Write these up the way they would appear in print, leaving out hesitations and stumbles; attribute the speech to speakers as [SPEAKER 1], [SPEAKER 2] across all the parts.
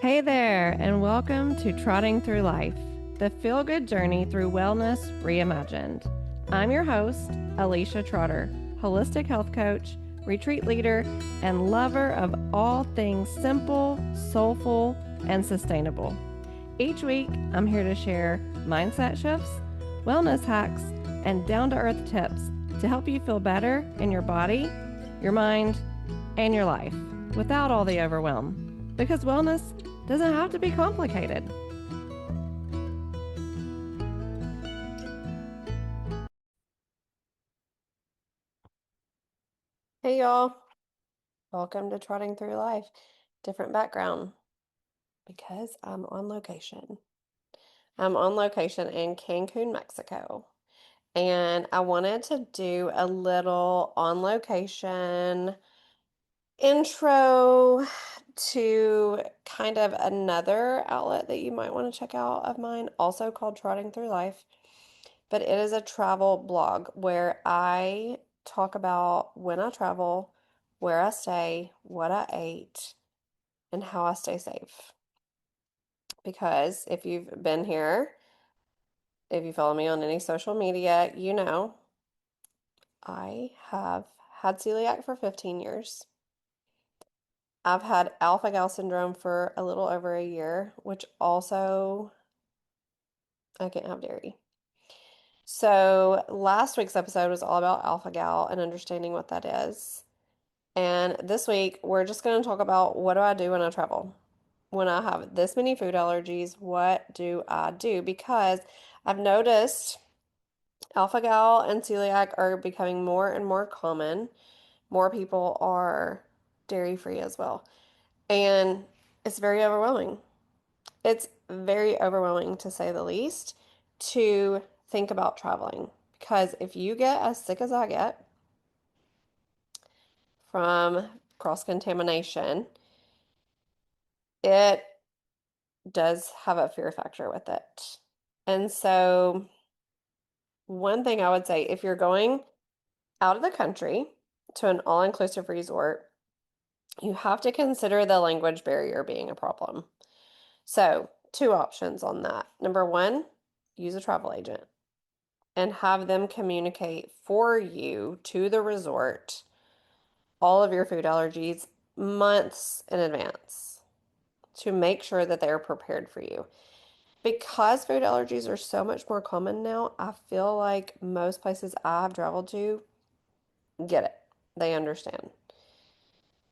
[SPEAKER 1] Hey there, and welcome to Trotting Through Life, the feel good journey through wellness reimagined. I'm your host, Alicia Trotter, holistic health coach, retreat leader, and lover of all things simple, soulful, and sustainable. Each week, I'm here to share mindset shifts, wellness hacks, and down to earth tips to help you feel better in your body, your mind, and your life without all the overwhelm. Because wellness doesn't have to be complicated. Hey, y'all. Welcome to Trotting Through Life. Different background because I'm on location. I'm on location in Cancun, Mexico. And I wanted to do a little on location intro to kind of another outlet that you might want to check out of mine, also called Trotting Through Life. But it is a travel blog where I talk about when I travel, where I stay, what I ate, and how I stay safe. Because if you've been here, if you follow me on any social media, you know I have had celiac for 15 years. I've had alpha gal syndrome for a little over a year, which also I can't have dairy. So last week's episode was all about alpha gal and understanding what that is. And this week, we're just going to talk about what do I do when I travel? When I have this many food allergies, what do I do? Because I've noticed alpha gal and celiac are becoming more and more common. More people are dairy free as well. And it's very overwhelming. It's very overwhelming to say the least to think about traveling. Because if you get as sick as I get from cross contamination, it does have a fear factor with it. And so, one thing I would say if you're going out of the country to an all-inclusive resort, you have to consider the language barrier being a problem. So, two options on that. Number one, use a travel agent and have them communicate for you to the resort all of your food allergies months in advance to make sure that they're prepared for you. Because food allergies are so much more common now, I feel like most places I've traveled to get it. They understand.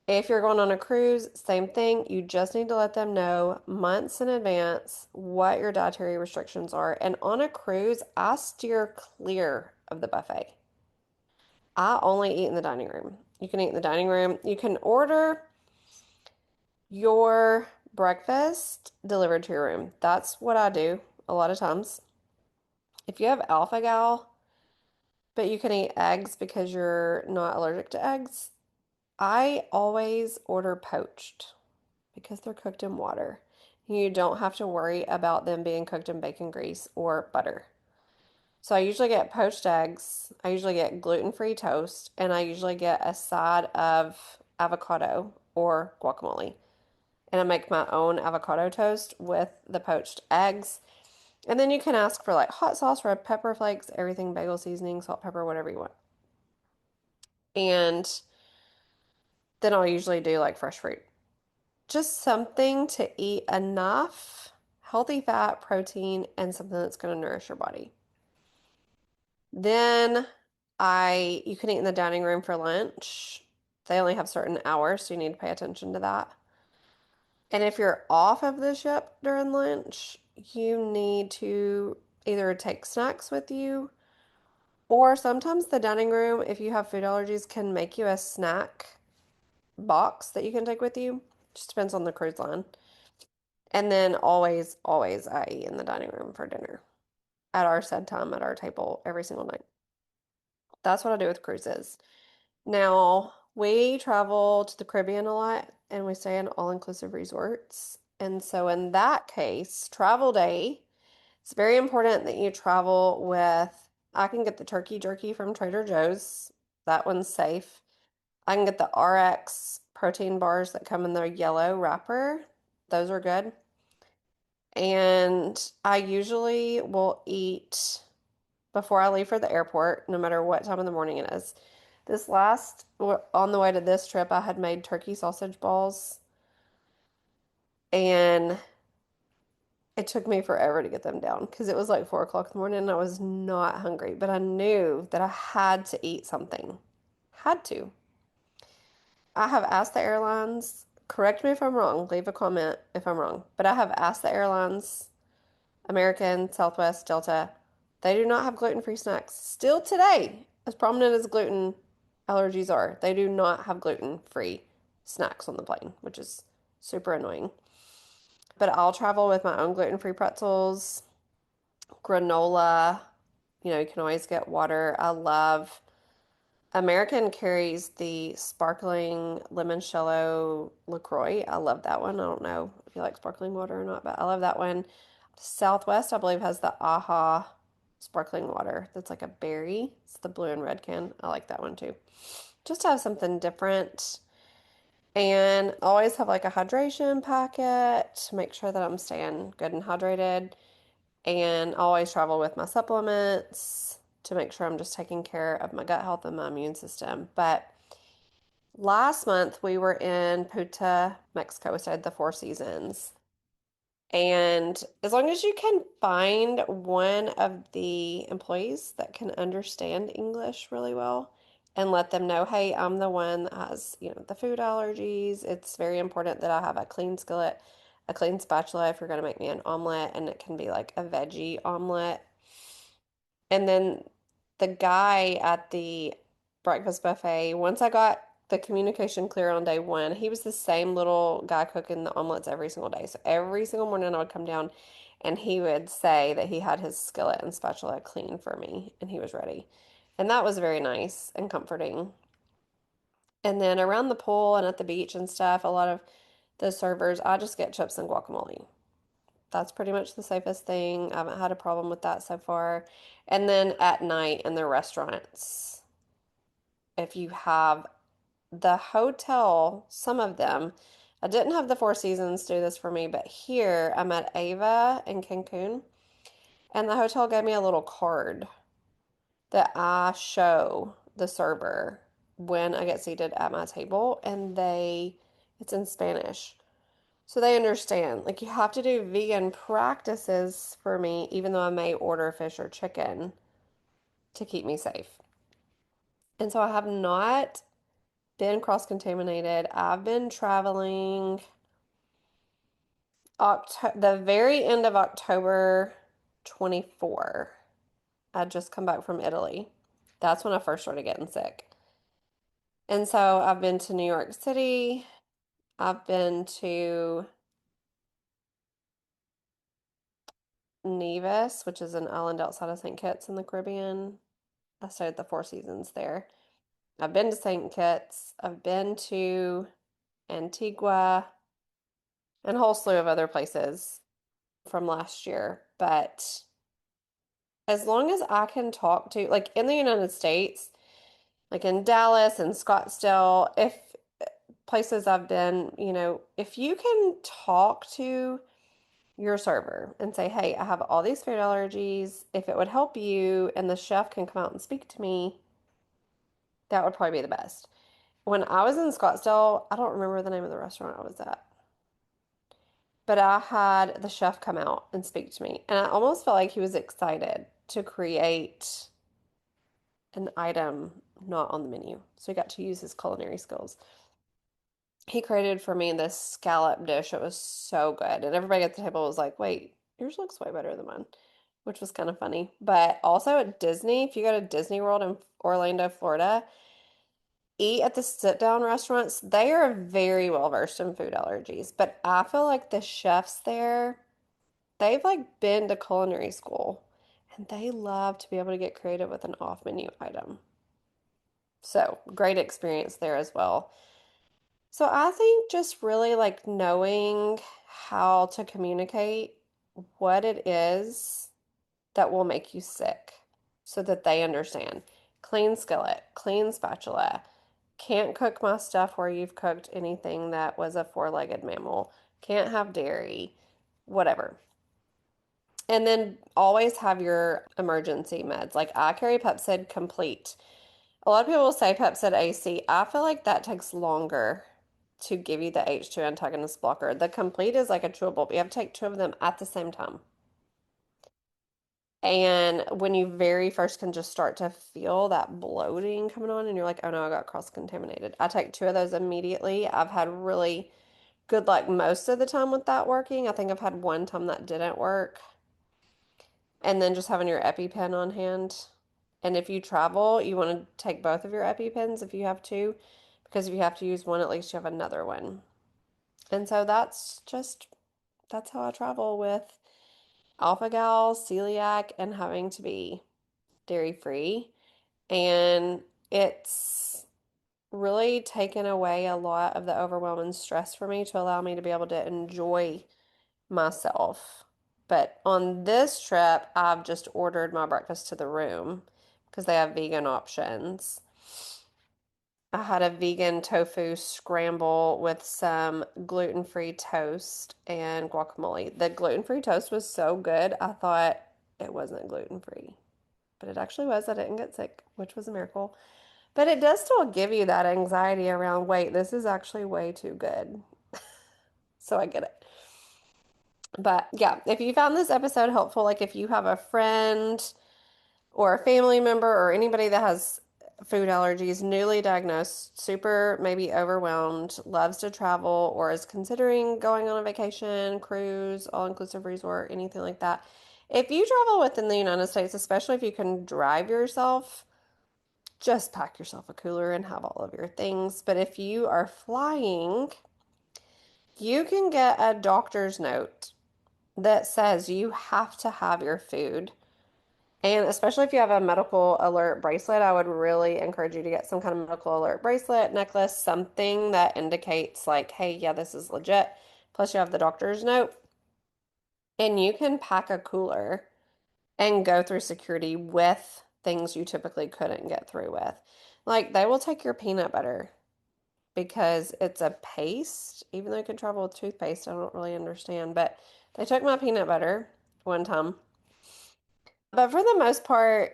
[SPEAKER 1] If you're going on a cruise, same thing. You just need to let them know months in advance what your dietary restrictions are. And on a cruise, I steer clear of the buffet. I only eat in the dining room. You can eat in the dining room. You can order your breakfast delivered to your room. That's what I do a lot of times. If you have alpha gal, but you can eat eggs because you're not allergic to eggs, I always order poached because they're cooked in water. You don't have to worry about them being cooked in bacon grease or butter. So I usually get poached eggs, I usually get gluten-free toast, and I usually get a side of avocado or guacamole. And I make my own avocado toast with the poached eggs. And then you can ask for like hot sauce, red pepper flakes, everything, bagel seasoning, salt, pepper, whatever you want. And then I'll usually do like fresh fruit. Just something to eat enough healthy fat, protein, and something that's going to nourish your body. Then you can eat in the dining room for lunch. They only have certain hours, so you need to pay attention to that. And if you're off of the ship during lunch, you need to either take snacks with you, or sometimes the dining room, if you have food allergies, can make you a snack box that you can take with you. Just depends on the cruise line. And then always, always I eat in the dining room for dinner at our said time at our table every single night. That's what I do with cruises. Now, we travel to the Caribbean a lot and we stay in all-inclusive resorts. And so in that case, travel day, it's very important that you travel with, I can get the turkey jerky from Trader Joe's. That one's safe. I can get the RX protein bars that come in their yellow wrapper. Those are good. And I usually will eat before I leave for the airport, no matter what time in the morning it is. On the way to this trip, I had made turkey sausage balls, and it took me forever to get them down because it was like 4 o'clock in the morning and I was not hungry, but I knew that I had to eat something. Had to. I have asked the airlines, correct me if I'm wrong, leave a comment if I'm wrong, but I have asked the airlines, American, Southwest, Delta, they do not have gluten-free snacks. Still today, as prominent as gluten allergies are, they do not have gluten-free snacks on the plane, which is super annoying. But I'll travel with my own gluten-free pretzels, granola. You can always get water. I love American carries the sparkling limoncello LaCroix. I love that one. I don't know if you like sparkling water or not, but I love that one. Southwest, I believe, has the AHA sparkling water that's like a berry. It's the blue and red can. I like that one too. Just to have something different. And always have like a hydration packet to make sure that I'm staying good and hydrated. And always travel with my supplements to make sure I'm just taking care of my gut health and my immune system. But last month we were in Punta, Mexico. We stayed the Four Seasons. And as long as you can find one of the employees that can understand English really well and let them know, hey, I'm the one that has, the food allergies. It's very important that I have a clean skillet, a clean spatula if you're going to make me an omelet, and it can be like a veggie omelet. And then the guy at the breakfast buffet, once I got the communication clear on day one, he was the same little guy cooking the omelets every single day. So every single morning I would come down and he would say that he had his skillet and spatula clean for me and he was ready. And that was very nice and comforting. And then around the pool and at the beach and stuff, a lot of the servers, I just get chips and guacamole. That's pretty much the safest thing. I haven't had a problem with that so far. And then at night in the restaurants, if you have the hotel, some of them, I didn't have the Four Seasons do this for me, but here I'm at Ava in Cancun, and the hotel gave me a little card that I show the server when I get seated at my table, and it's in Spanish. So they understand. Like, you have to do vegan practices for me, even though I may order fish or chicken to keep me safe. And so I have not been cross-contaminated. I've been traveling the very end of October 24. I just come back from Italy. That's when I first started getting sick. And so I've been to New York City. I've been to Nevis, which is an island outside of St. Kitts in the Caribbean. I stayed at the Four Seasons there. I've been to St. Kitts. I've been to Antigua and a whole slew of other places from last year. But as long as I can talk to, like in the United States, like in Dallas and Scottsdale, if places I've been, if you can talk to your server and say, hey, I have all these food allergies. If it would help you and the chef can come out and speak to me, that would probably be the best. When I was in Scottsdale, I don't remember the name of the restaurant I was at, but I had the chef come out and speak to me. And I almost felt like he was excited to create an item not on the menu. So he got to use his culinary skills. He created for me this scallop dish. It was so good. And everybody at the table was like, wait, yours looks way better than mine, which was kind of funny. But also at Disney, if you go to Disney World in Orlando, Florida, eat at the sit down restaurants, they are very well versed in food allergies. But I feel like the chefs there, they've like been to culinary school and they love to be able to get creative with an off menu item. So great experience there as well. So I think just really like knowing how to communicate what it is that will make you sick so that they understand. Clean skillet, clean spatula. Can't cook my stuff where you've cooked anything that was a four-legged mammal. can't have dairy, whatever. And then always have your emergency meds. Like I carry Pepcid Complete. A lot of people say Pepcid AC. I feel like that takes longer to give you the H2 antagonist blocker. The Complete is like a chewable, but you have to take two of them at the same time. And when you very first can just start to feel that bloating coming on, and you're like, oh no, I got cross-contaminated. I take two of those immediately. I've had really good luck most of the time with that working. I think I've had one time that didn't work. And then just having your EpiPen on hand. And if you travel, you want to take both of your EpiPens if you have two, because if you have to use one, at least you have another one. And so that's how I travel with alpha-gal, celiac, and having to be dairy-free. And it's really taken away a lot of the overwhelm and stress for me to allow me to be able to enjoy myself. But on this trip, I've just ordered my breakfast to the room because they have vegan options. I had a vegan tofu scramble with some gluten-free toast and guacamole. The gluten-free toast was so good, I thought it wasn't gluten-free, but it actually was. I didn't get sick, which was a miracle. But it does still give you that anxiety around, wait, this is actually way too good. So I get it. But yeah, if you found this episode helpful, like if you have a friend or a family member or anybody that has food allergies, newly diagnosed, super maybe overwhelmed, loves to travel, or is considering going on a vacation, cruise, all-inclusive resort, anything like that. If you travel within the United States, especially if you can drive yourself, just pack yourself a cooler and have all of your things. But if you are flying, you can get a doctor's note that says you have to have your food. And especially if you have a medical alert bracelet, I would really encourage you to get some kind of medical alert bracelet, necklace, something that indicates like, hey, yeah, this is legit. Plus you have the doctor's note. And you can pack a cooler and go through security with things you typically couldn't get through with. Like they will take your peanut butter because it's a paste, even though you can travel with toothpaste. I don't really understand, but they took my peanut butter one time. But for the most part,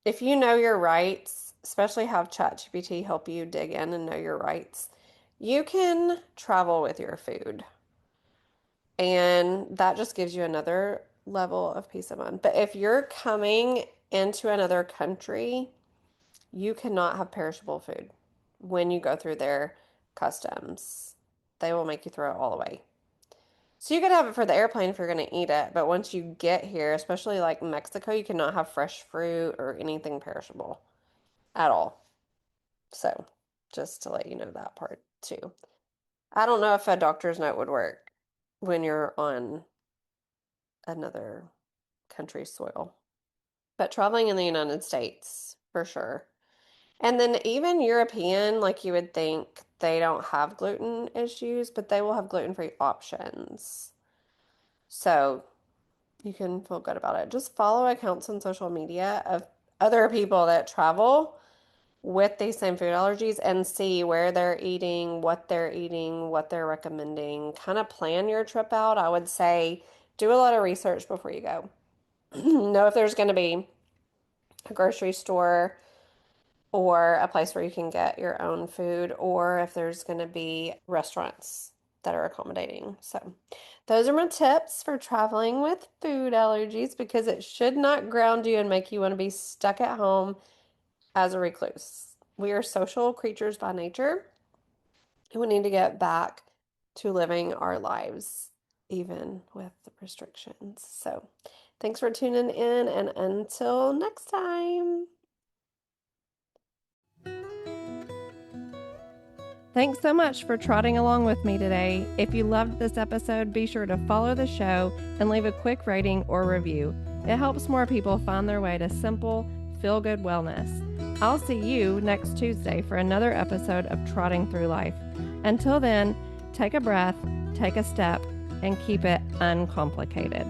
[SPEAKER 1] if you know your rights, especially have ChatGPT help you dig in and know your rights, you can travel with your food. And that just gives you another level of peace of mind. But if you're coming into another country, you cannot have perishable food when you go through their customs. They will make you throw it all away. So you could have it for the airplane if you're going to eat it, but once you get here, especially like Mexico, you cannot have fresh fruit or anything perishable at all. So just to let you know that part too. I don't know if a doctor's note would work when you're on another country's soil, but traveling in the United States for sure. And then even European, like you would think they don't have gluten issues, but they will have gluten-free options. So you can feel good about it. Just follow accounts on social media of other people that travel with these same food allergies and see where they're eating, what they're recommending. Kind of plan your trip out. I would say do a lot of research before you go. Know if there's going to be a grocery store or a place where you can get your own food, or if there's going to be restaurants that are accommodating. So, those are my tips for traveling with food allergies because it should not ground you and make you want to be stuck at home as a recluse. We are social creatures by nature, and we need to get back to living our lives, even with the restrictions. So, thanks for tuning in, and until next time. Thanks so much for trotting along with me today. If you loved this episode, be sure to follow the show and leave a quick rating or review. It helps more people find their way to simple, feel-good wellness. I'll see you next Tuesday for another episode of Trotting Through Life. Until then, take a breath, take a step, and keep it uncomplicated.